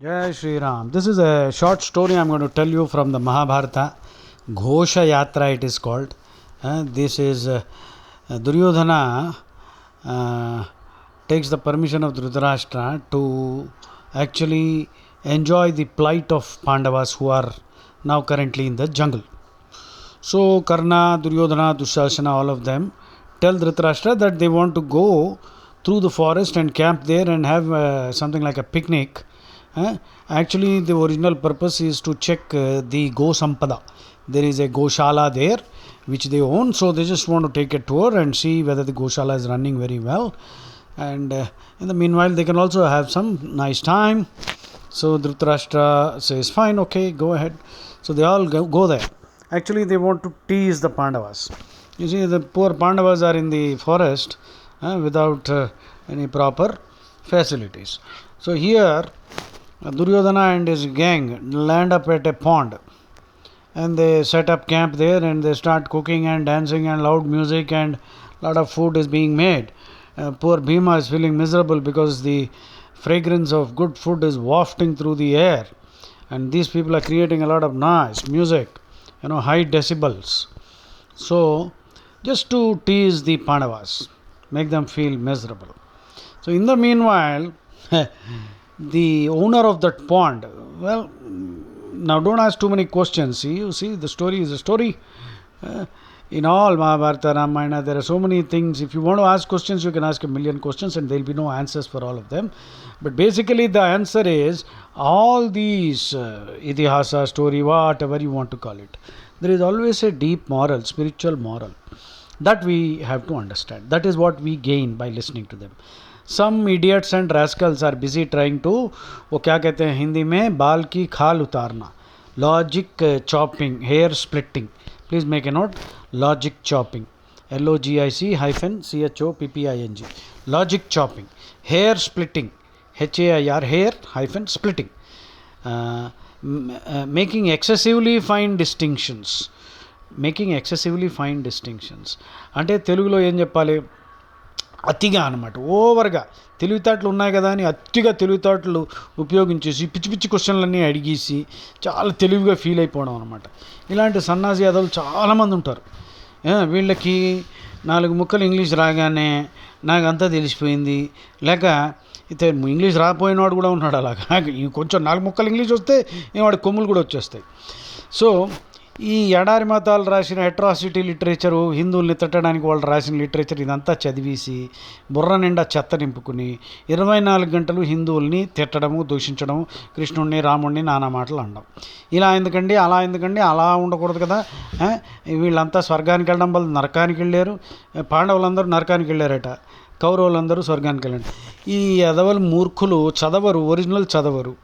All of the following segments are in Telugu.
Jai Shri Ram. This is a short story I'm going to tell you from the Mahabharata. Ghosha Yatra it is called. This is Duryodhana takes the permission of Dhritarashtra to actually enjoy the plight of Pandavas who are now currently in the jungle. So Karna, Duryodhana, Dushasana, all of them tell Dhritarashtra that they want to go through the forest and camp there and have something like a picnic. Actually, the original purpose is to check the Go Sampada. There is a Goshala there which they own, so they just want to take a tour and see whether the Goshala is running very well. And in the meanwhile, they can also have some nice time. So Dhritarashtra says, fine, okay, go ahead. So they all go there. Actually, they want to tease the Pandavas. You see, the poor Pandavas are in the forest without any proper facilities. So here, Duryodhana and his gang land up at a pond and they set up camp there and they start cooking and dancing and loud music and lot of food is being made. Poor Bhima is feeling miserable because the fragrance of good food is wafting through the air and these people are creating a lot of noise, music, high decibels. So just to tease the Pandavas, make them feel miserable. So in the meanwhile, the owner of that pond, well, now don't ask too many questions. You see, the story is a story. In all Mahabharata, Ramayana, there are so many things. If you want to ask questions, you can ask a million questions and there will be no answers for all of them. But basically the answer is all these itihasa, story, whatever you want to call it. There is always a deep moral, spiritual moral. That we have to understand. That is what we gain by listening to them. Some idiots and rascals are busy trying to, वो क्या कहते हैं हिंदी में, बाल की खाल उतारना, logic chopping, hair splitting. Please make a note, logic chopping, LOGIC-CHOPPING, logic chopping, hair splitting, HAIR, hair hyphen splitting, making excessively fine distinctions. అంటే తెలుగులో ఏం చెప్పాలి, అతిగా అనమాట, ఓవర్గా తెలివితేటలు ఉన్నాయి కదా అని అతిగా తెలివితేటలు ఉపయోగించేసి పిచ్చి పిచ్చి క్వశ్చన్లన్నీ అడిగేసి చాలా తెలివిగా ఫీల్ అయిపోవడం అనమాట. ఇలాంటి సన్నాసి యాదవులు చాలామంది ఉంటారు. వీళ్ళకి 4 ముక్కలు ఇంగ్లీష్ రాగానే నాకు అంతా తెలిసిపోయింది, లేక అయితే ఇంగ్లీష్ రాకపోయినవాడు కూడా ఉన్నాడు అలాగా. కొంచెం 4 ముక్కలు ఇంగ్లీష్ వస్తే వాడి కొమ్ములు కూడా వచ్చేస్తాయి. సో ఈ ఎడారి మతాలు రాసిన అట్రాసిటీ లిటరేచరు, హిందువుల్ని తిట్టడానికి వాళ్ళు రాసిన లిటరేచర్ ఇదంతా చదివేసి బుర్ర నిండా చెత్త నింపుకుని 24 గంటలు హిందువుల్ని తిట్టడము, దూషించడము, కృష్ణుడిని, రాముడిని నానా మాటలు అనడం. ఇలా ఎందుకండి, అలా ఎందుకండి, అలా ఉండకూడదు కదా, వీళ్ళంతా స్వర్గానికి వెళ్ళడం వల్ల నరకానికి వెళ్ళారు, పాండవులందరూ నరకానికి వెళ్ళారట, కౌరవులందరూ స్వర్గానికి వెళ్ళారు. ఈ ఎదవలు మూర్ఖులు చదవరు, ఒరిజినల్ చదవరు.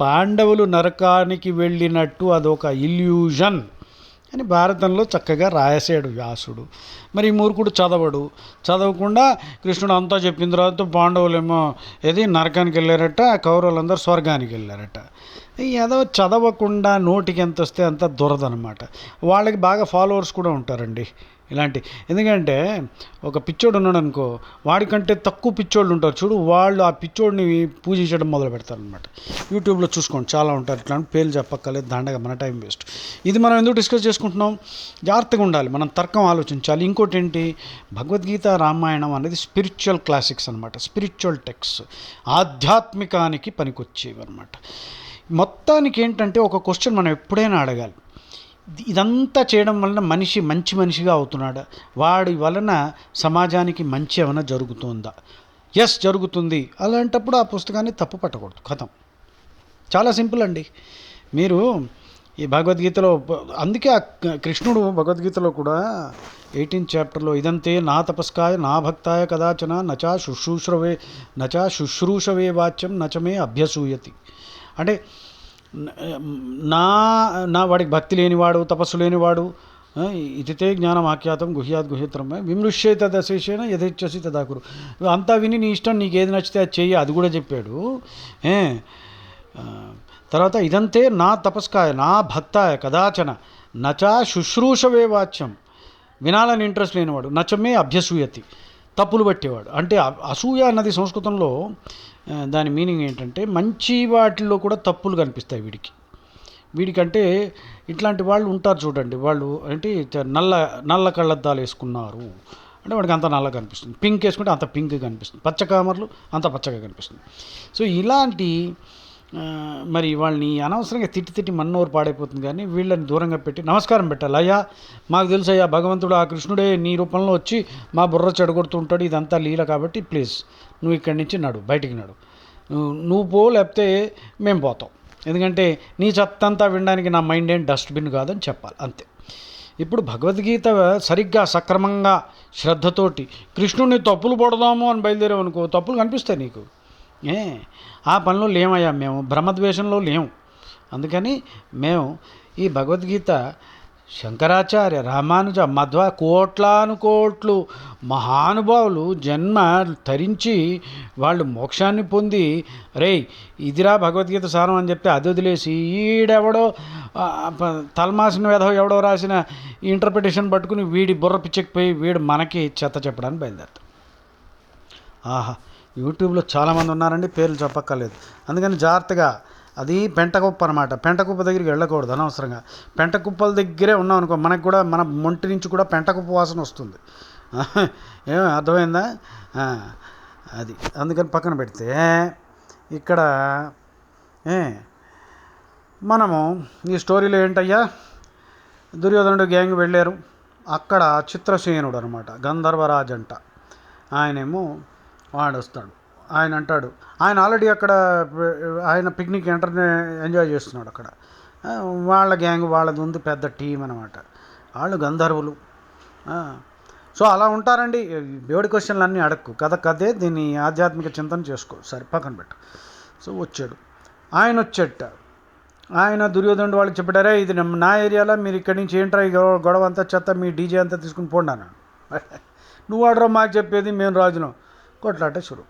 పాండవులు నరకానికి వెళ్ళినట్టు అదొక ఇల్యూజన్ అని భారతంలో చక్కగా రాశాడు వ్యాసుడు. మరి ఈ మూర్ఖుడు చదవకుండా కృష్ణుడు అంతా చెప్పిన తర్వాత పాండవులేమో ఏది నరకానికి వెళ్ళారట, కౌరవులందరూ స్వర్గానికి వెళ్ళారట. ఏదో చదవకుండా నోటికి ఎంత వస్తే అంత దురదనమాట. వాళ్ళకి బాగా ఫాలోవర్స్ కూడా ఉంటారండి ఇలాంటి. ఎందుకంటే ఒక పిచ్చోడు ఉన్నాడు అనుకో, వాడికంటే తక్కువ పిచ్చోళ్ళు ఉంటారు చూడు, వాళ్ళు ఆ పిచ్చోడిని పూజించడం మొదలు పెడతారనమాట. యూట్యూబ్లో చూసుకోండి, చాలా ఉంటారు ఇట్లాంటి, పేర్లు చెప్పక్కర్లేదు, దండగా మన టైం వేస్ట్. ఇది మనం ఎందుకు డిస్కస్ చేసుకుంటున్నాం, జాగ్రత్తగా ఉండాలి, మనం తర్కం ఆలోచించాలి. ఇంకోటి ఏంటి, భగవద్గీత, రామాయణం అనేది స్పిరిచువల్ క్లాసిక్స్ అనమాట, స్పిరిచువల్ టెక్స్ట్, ఆధ్యాత్మికానికి పనికొచ్చేవి అనమాట. మొత్తానికి ఏంటంటే ఒక క్వశ్చన్ మనం ఎప్పుడైనా అడగాలి, ఇదంతా చేయడం వలన మనిషి మంచి మనిషిగా అవుతున్నాడా, వాడి వలన సమాజానికి మంచి ఏమైనా జరుగుతుందా? ఎస్, జరుగుతుంది. అలాంటప్పుడు ఆ పుస్తకాన్ని తప్పు పట్టకూడదు, కథం. చాలా సింపుల్ అండి. మీరు ఈ భగవద్గీతలో, అందుకే ఆ కృష్ణుడు భగవద్గీతలో కూడా 18th చాప్టర్లో ఇదంతే నా తపస్కాయ నా భక్తాయ కదాచన నచా శుశ్రూషవే వాచ్యం నచమే అభ్యసూయతి. అంటే నా వాడికి భక్తి లేనివాడు, తపస్సు లేనివాడు, ఇతితే జ్ఞానం ఆఖ్యాతం గుహ్యాత్ గుహ్యత్రమే విమృశ్యే తదశేషేణ యథేచ్ఛసి తదాకురు. అంతా విని నీ ఇష్టం, నీకు ఏది నచ్చితే అది చెయ్యి, అది కూడా చెప్పాడు. తర్వాత ఇదంతే నా తపస్కాయ నా భక్తాయ కదాచన నచా శుశ్రూషవే వాచ్యం, వినాలని ఇంట్రెస్ట్ లేనివాడు, నచమే అభ్యసూయతి, తప్పులు పట్టేవాడు. అంటే అసూయ అన్నది సంస్కృతంలో దాని మీనింగ్ ఏంటంటే మంచి వాటిల్లో కూడా తప్పులు కనిపిస్తాయి వీడికంటే ఇట్లాంటి వాళ్ళు ఉంటారు చూడండి, వాళ్ళు ఏంటి నల్ల నల్ల కళ్ళద్దాలు వేసుకున్నారు అంటే వాడికి అంత నల్ల కనిపిస్తుంది, పింక్ వేసుకుంటే అంత పింక్ కనిపిస్తుంది, పచ్చకామర్లు అంత పచ్చగా కనిపిస్తుంది. సో ఇలాంటి మరి వాళ్ళని అనవసరంగా తిట్టి మన్నోరు పాడైపోతుంది. కానీ వీళ్ళని దూరంగా పెట్టి నమస్కారం పెట్టాలి. అయ్యా మాకు తెలుసు అయ్యా, భగవంతుడు ఆ కృష్ణుడే నీ రూపంలో వచ్చి మా బుర్ర చెడగొడుతూ ఉంటాడు, ఇదంతా లీల, కాబట్టి ప్లీజ్ నువ్వు ఇక్కడి నుంచి బయటికి నువ్వు పో, లేకపోతే మేము పోతాం. ఎందుకంటే నీ చెత్తంతా వినడానికి నా మైండ్ ఏం డస్ట్బిన్ కాదని చెప్పాలి, అంతే. ఇప్పుడు భగవద్గీత సరిగ్గా సక్రమంగా శ్రద్ధతోటి కృష్ణుడిని తప్పులు పడదాము అని బయలుదేరామనుకో, తప్పులు కనిపిస్తాయి నీకు. ఆ పనిలో లేమయ్యా, మేము బ్రహ్మద్వేషంలో లేము. అందుకని మేము ఈ భగవద్గీత శంకరాచార్య, రామానుజ, మధ్వ కోట్లానుకోట్లు మహానుభావులు జన్మ తరించి వాళ్ళు మోక్షాన్ని పొంది, రేయ్ ఇదిరా భగవద్గీత సారం అని చెప్తే అది వదిలేసి ఈడెవడో తలమాసిన వేధవ ఎవడో రాసిన ఇంటర్ప్రిటేషన్ పట్టుకుని వీడి బుర్ర పిచ్చెక్కిపోయి వీడు మనకి చెత్త చెప్పడానికి బయలుదేరుతాం. ఆహా, యూట్యూబ్లో చాలామంది ఉన్నారండి, పేర్లు చెప్పక్కర్లేదు. అందుకని జాగ్రత్తగా, అది పెంటకుప్ప అనమాట. పెంటకుప్ప దగ్గరికి వెళ్ళకూడదు అనవసరంగా. పెంటకుప్పల దగ్గరే ఉన్నాం అనుకో, మనకు కూడా మన మొంటి నుంచి కూడా పెంటకుప్ప వాసన వస్తుంది. ఏమో అర్థమైందా? అది అందుకని పక్కన పెడితే ఇక్కడ మనము ఈ స్టోరీలో ఏంటయ్యా, దుర్యోధనుడు గ్యాంగ్ వెళ్ళారు. అక్కడ చిత్రసేనుడు అనమాట, గంధర్వరాజ్ అంట. ఆయనేమో వాడు వస్తాడు. ఆయన అంటాడు, ఆయన ఆల్రెడీ అక్కడ ఆయన పిక్నిక్ ఎంజాయ్ చేస్తున్నాడు అక్కడ. వాళ్ళ గ్యాంగ్ వాళ్ళది ఉంది, పెద్ద టీం అనమాట. వాళ్ళు గంధర్వులు. సో అలా ఉంటారండి. దేవుడి క్వశ్చన్లు అన్నీ అడక్కు, కథే, దీన్ని ఆధ్యాత్మిక చింతన చేసుకో, సరే పక్కన పెట్టు. సో వచ్చాడు, ఆయన వచ్చేట. ఆయన దుర్యోధనుడు వాళ్ళకి చెప్పారే, ఇది నా ఏరియాలో, మీరు ఇక్కడి నుంచి ఏంట్రా ఈ గొడవ అంతా, చెత్త, మీ డీజే అంతా తీసుకుని పోండి అన్నాడు. నువ్వు ఆడరా మాకు చెప్పేది, మేము రాజును. కొట్లాట షురు.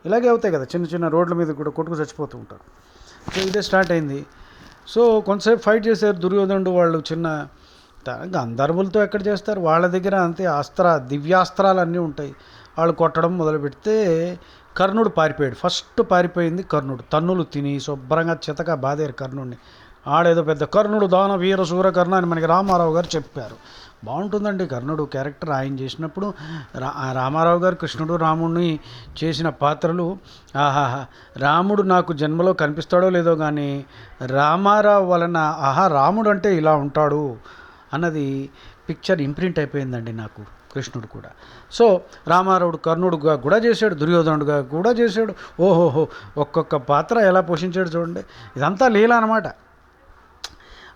ఇలాగే అవుతాయి కదా, చిన్న చిన్న రోడ్ల మీద కూడా కొట్టుకు చచ్చిపోతూ ఉంటారు. సో ఇదే స్టార్ట్ అయింది. సో కొంతసేపు ఫైట్ చేశారు దుర్యోధనుడు వాళ్ళు. చిన్న గంధర్వులతో ఎక్కడ చేస్తారు, వాళ్ళ దగ్గర అంతే దివ్యాస్త్రాలు అన్నీ ఉంటాయి. వాళ్ళు కొట్టడం మొదలు పెడితే కర్ణుడు పారిపోయాడు. ఫస్ట్ పారిపోయింది కర్ణుడు. తన్నులు తిని శుభ్రంగా చితక బాదేరు కర్ణుడిని. ఆడేదో పెద్ద కర్ణుడు దాన వీర సూర కర్ణ అని మనకి రామారావు గారు చెప్పారు. బాగుంటుందండి కర్ణుడు క్యారెక్టర్ ఆయన చేసినప్పుడు. రామారావు గారు కృష్ణుడు రాముడిని చేసిన పాత్రలు ఆహాహా. రాముడు నాకు జన్మలో కనిపిస్తాడో లేదో కానీ రామారావు వలన రాముడు అంటే ఇలా ఉంటాడు అన్నది పిక్చర్ ఇంప్రింట్ అయిపోయిందండి నాకు, కృష్ణుడు కూడా. సో రామారావుడు కర్ణుడుగా కూడా చేశాడు, దుర్యోధనుడుగా కూడా చేశాడు. ఓహోహో, ఒక్కొక్క పాత్ర ఎలా పోషించాడు చూడండి. ఇదంతా లీల అనమాట.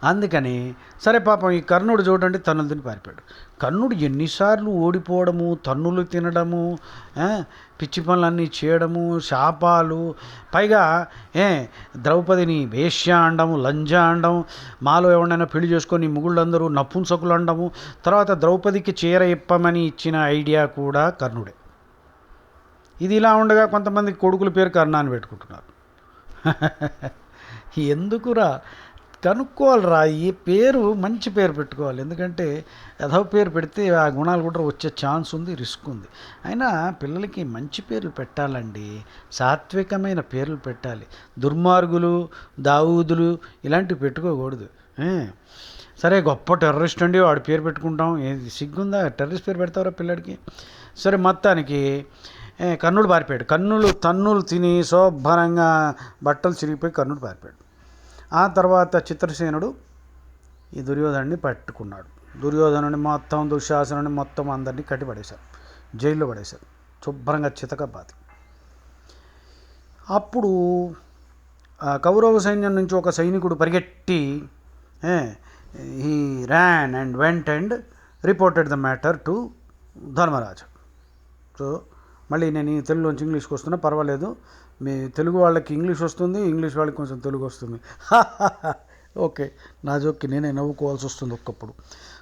అందుకని సరే పాపం ఈ కర్ణుడు చూడండి, తన్నులు తిని పారిపోయాడు. కర్ణుడు ఎన్నిసార్లు ఓడిపోవడము, తన్నులు తినడము, పిచ్చి పనులన్నీ చేయడము, శాపాలు, పైగా ద్రౌపదిని వేశ్య అండము, లంజ అండము, మాలో ఎవరినైనా పెళ్లి చేసుకొని ముగుళ్ళందరూ నపుంసకులు అండము, తర్వాత ద్రౌపదికి చీర ఇప్పమని ఇచ్చిన ఐడియా కూడా కర్ణుడే. ఇది ఇలా ఉండగా కొంతమంది కొడుకుల పేరు కర్ణ అని పెట్టుకుంటున్నారు. ఎందుకురా, కనుక్కోవాలిరా, ఈ పేరు మంచి పేరు పెట్టుకోవాలి. ఎందుకంటే ఏదో పేరు పెడితే ఆ గుణాలు కూడా వచ్చే ఛాన్స్ ఉంది, రిస్క్ ఉంది. అయినా పిల్లలకి మంచి పేర్లు పెట్టాలండి, సాత్వికమైన పేర్లు పెట్టాలి. దుర్మార్గులు, దావూదులు ఇలాంటివి పెట్టుకోకూడదు. సరే గొప్ప టెర్రరిస్ట్ అండి వాడి పేరు పెట్టుకుంటాం, ఏది సిగ్గుందా, టెర్రరిస్ట్ పేరు పెడతారా పిల్లడికి? సరే మొత్తానికి కర్ణుడు పారిపోయాడు. తన్నులు తిని శోభనంగా బట్టలు చిరిగిపోయి కర్ణుడు పారిపోయాడు. ఆ తర్వాత చిత్రసేనుడు ఈ దుర్యోధనుడిని పట్టుకున్నాడు. దుర్యోధనుని మొత్తం, దుశ్శాసనుని మొత్తం అందరినీ కట్టిపడేశారు, జైల్లో పడేశారు, శుభ్రంగా చితకబాతి. అప్పుడు కౌరవ సైన్యం నుంచి ఒక సైనికుడు పరిగెట్టి he ran and went and reported the matter to Dharmaraju. So మళ్ళీ నేను తెలుగులోంచి ఇంగ్లీష్కి వస్తున్నా, పర్వాలేదు. మీ తెలుగు వాళ్ళకి ఇంగ్లీష్ వస్తుంది, ఇంగ్లీష్ వాళ్ళకి కొంచెం తెలుగు వస్తుంది. ఓకే, నా జోక్కి నేనే నవ్వుకోవాల్సి వస్తుంది ఒక్కప్పుడు.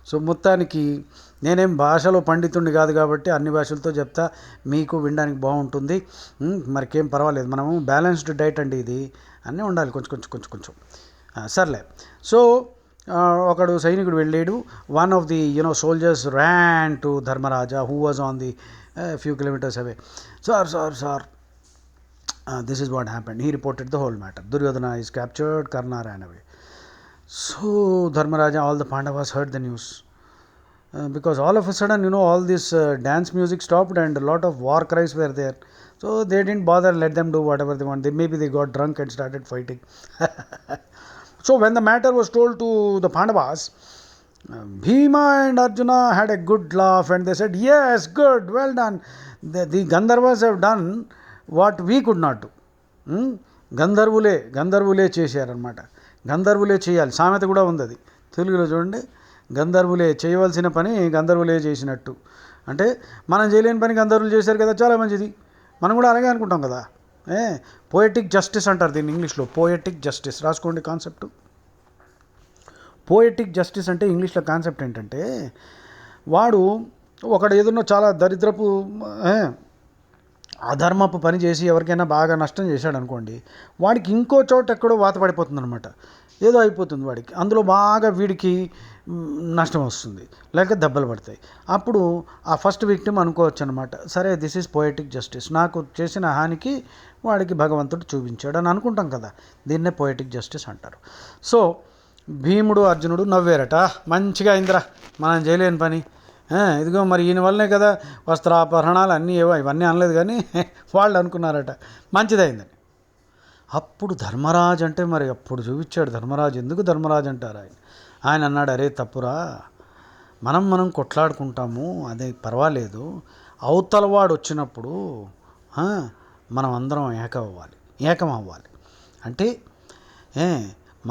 సో మొత్తానికి నేనేం భాషలో పండితుడిని కాదు కాబట్టి అన్ని భాషలతో చెప్తా, మీకు వినడానికి బాగుంటుంది. మరికేం పర్వాలేదు, మనము బ్యాలెన్స్డ్ డైట్ అండి, ఇది అన్నీ ఉండాలి కొంచెం. సర్లే. సో సైనికుడు వెళ్ళాడు. One of the soldiers ran to Dharmaraja who was on the a few kilometers away. Sir, this is what happened. He reported the whole matter. Duryodhana is captured, Karna ran away. So Dharmaraja, all the Pandavas heard the news. Because all of a sudden, all this dance music stopped and a lot of war cries were there. So they didn't bother, let them do whatever they want. Maybe they got drunk and started fighting. So when the matter was told to the Pandavas, Bhima and Arjuna had a good laugh and they said, yes, good, well done. The Gandharvas have done what we could not do. గంధర్వులే చేశారనమాట. గంధర్వులే చేయాలి, సామెత కూడా ఉంది అది తెలుగులో చూడండి. గంధర్వులే చేయవలసిన పని గంధర్వులే చేసినట్టు. అంటే మనం చేయలేని పని గంధర్వులు చేశారు కదా, చాలా మంచిది. మనం కూడా అలాగే అనుకుంటాం కదా. పోయటిక్ జస్టిస్ అంటారు దీన్ని ఇంగ్లీష్లో. పోయటిక్ జస్టిస్ రాసుకోండి కాన్సెప్ట్. పోయటిక్ జస్టిస్ అంటే ఇంగ్లీష్లో కాన్సెప్ట్ ఏంటంటే, ఒకడు ఏదన్నా చాలా దరిద్రపు అధర్మపు పని చేసి ఎవరికైనా బాగా నష్టం చేశాడు అనుకోండి, వాడికి ఇంకో చోట ఎక్కడో వాత పడిపోతుంది అనమాట. ఏదో అయిపోతుంది వాడికి, అందులో బాగా వీడికి నష్టం వస్తుంది, లేక దెబ్బలు పడతాయి. అప్పుడు ఆ ఫస్ట్ విక్టిమ్ అనుకోవచ్చు అనమాట, సరే దిస్ ఈజ్ పోయటిక్ జస్టిస్, నాకు చేసిన హానికి వాడికి భగవంతుడు చూపించాడు అని అనుకుంటాం కదా. దీన్నే పోయటిక్ జస్టిస్ అంటారు. సో భీముడు అర్జునుడు నవ్వారట, మంచిగా అయిందిరా మనం చేయలేని పని, ఇదిగో మరి ఈయన వల్లనే కదా వస్త్రాపహరణాలు అన్నీ ఏవో, ఇవన్నీ అనలేదు కానీ వాళ్ళు అనుకున్నారట మంచిదైందని. అప్పుడు ధర్మరాజు అంటే మరి అప్పుడు చూపించాడు ధర్మరాజు. ఎందుకు ధర్మరాజు అంటారు ఆయన అన్నాడు, అరే తప్పురా, మనం కొట్లాడుకుంటాము, అదే పర్వాలేదు, అవతలవాడు వచ్చినప్పుడు మనం అందరం ఏకం అవ్వాలి. అంటే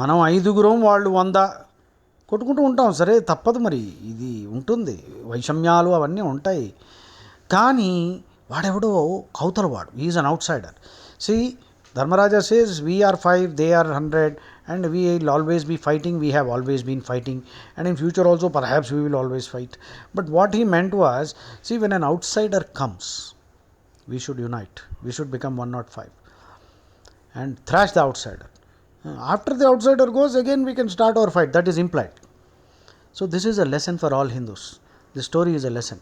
మనం 5గురం వాళ్ళు 100 కొట్టుకుంటూ ఉంటాం, సరే తప్పదు, మరి ఇది ఉంటుంది, వైషమ్యాలు అవన్నీ ఉంటాయి. కానీ వాడెవడో అవతలవాడు, ఈజ్ అన్ అవుట్ సైడర్. సి Dharmaraja says, we are 5, they are 100, and we will always be fighting. We have always been fighting, and in future also perhaps we will always fight. But what he meant was, see, when an outsider comes, we should unite. We should become 105 and thrash the outsider. After the outsider goes, again we can start our fight. That is implied. So this is a lesson for all Hindus. This story is a lesson.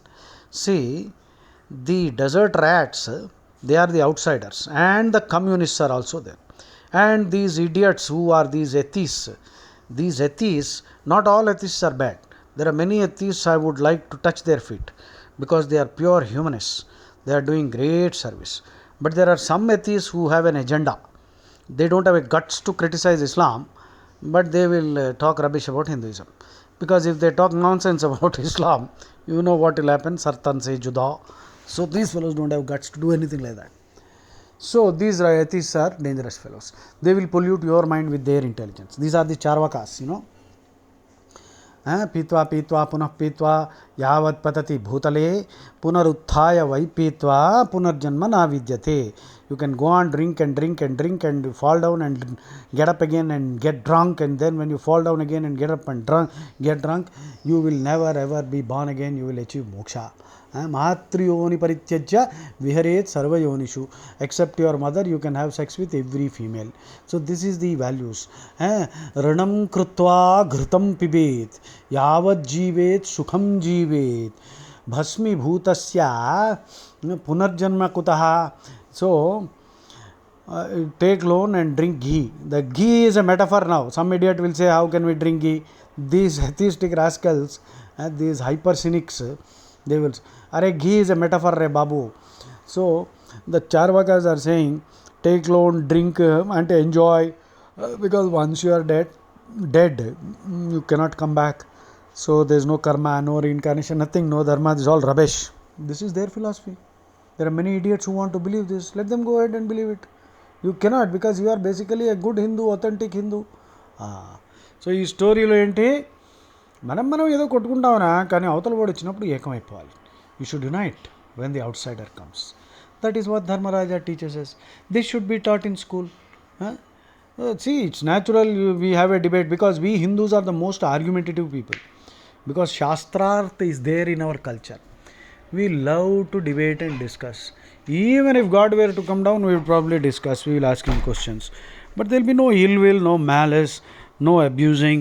See, the desert rats, they are the outsiders, and the communists are also there. And these idiots who are these atheists, not all atheists are bad. There are many atheists I would like to touch their feet, because they are pure humanists. They are doing great service. But there are some atheists who have an agenda. They don't have a guts to criticize Islam, but they will talk rubbish about Hinduism. Because if they talk nonsense about Islam, you know what will happen, sartan se juda. So these fellows don't have guts to do anything like that. So these atheists are dangerous fellows. They will pollute your mind with their intelligence. These are the charvakas, पीत्वा पीत्वा पुनः पीत्वा यावत् पतति भूतले पुनरुत्थाय वै पीत्वा पुनर्जन्म न विद्यते. You can go on drink and drink and drink and fall down and get up again and get drunk, and then when you fall down again and get up and get drunk, you will never ever be born again. You will achieve moksha. Mahatriyoni parityajya viharet sarvayonishu. Except your mother, you can have sex with every female. So this is the values. Ranam krutva ghrutam pibet yavat jivet sukham jivet bhasmi bhutasya punarjanma kutaha. So take loan and drink ghee. The ghee is a metaphor now. Some idiot will say, how can we drink ghee? These atheistic rascals, these hyper cynics, they will say, Are ghee is a metaphor, re babu. So the charvakas are saying, take loan, drink and enjoy, because once you are dead, you cannot come back. So there is no karma, no reincarnation, nothing, no dharma. This is all rubbish. This is their philosophy. There are many idiots who want to believe this. Let them go ahead and believe it. You cannot, because you are basically a good Hindu, authentic Hindu. So ఈ స్టోరీలో ఏంటి, మనం ఏదో కొట్టుకుంటామనా, కానీ అవతల వాడు వచ్చినప్పుడు ఏకమైపోవాలి. You should unite when the outsider comes. That is what Dharmaraja teaches us. This should be taught in school. See, it's natural we have a debate, because we Hindus are the most argumentative people, because Shastrarth is there in our culture. We love to debate and discuss. Even if God were to come down, we will probably discuss. We will ask him questions. But there will be no ill will, no malice, no abusing,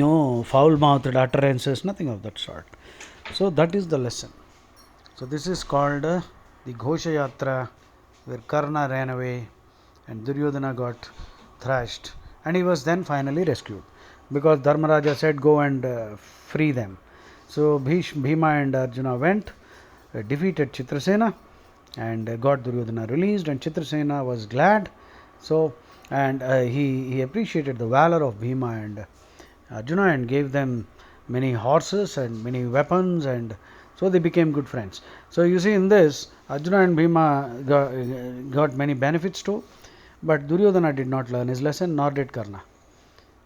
no foul-mouthed utterances, nothing of that sort. So that is the lesson. So So this is called the Ghosha Yatra, where Karna ran away and Duryodhana got thrashed, and he was then finally rescued because Dharmaraja said go and free them. So Bhima and Arjuna went, defeated Chitrasena, and got Duryodhana released, and Chitrasena was glad. So and he appreciated the valor of Bhima and Arjuna and gave them many horses and many weapons, and so they became good friends. So you see, in this Arjuna and Bhima got many benefits too, but Duryodhana did not learn his lesson, nor did Karna.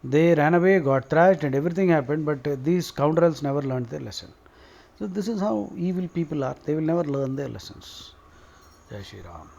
They ran away, got thrashed, and everything happened, but these scoundrels never learned their lesson. So this is how evil people are. They will never learn their lessons. Jai Shri Ram.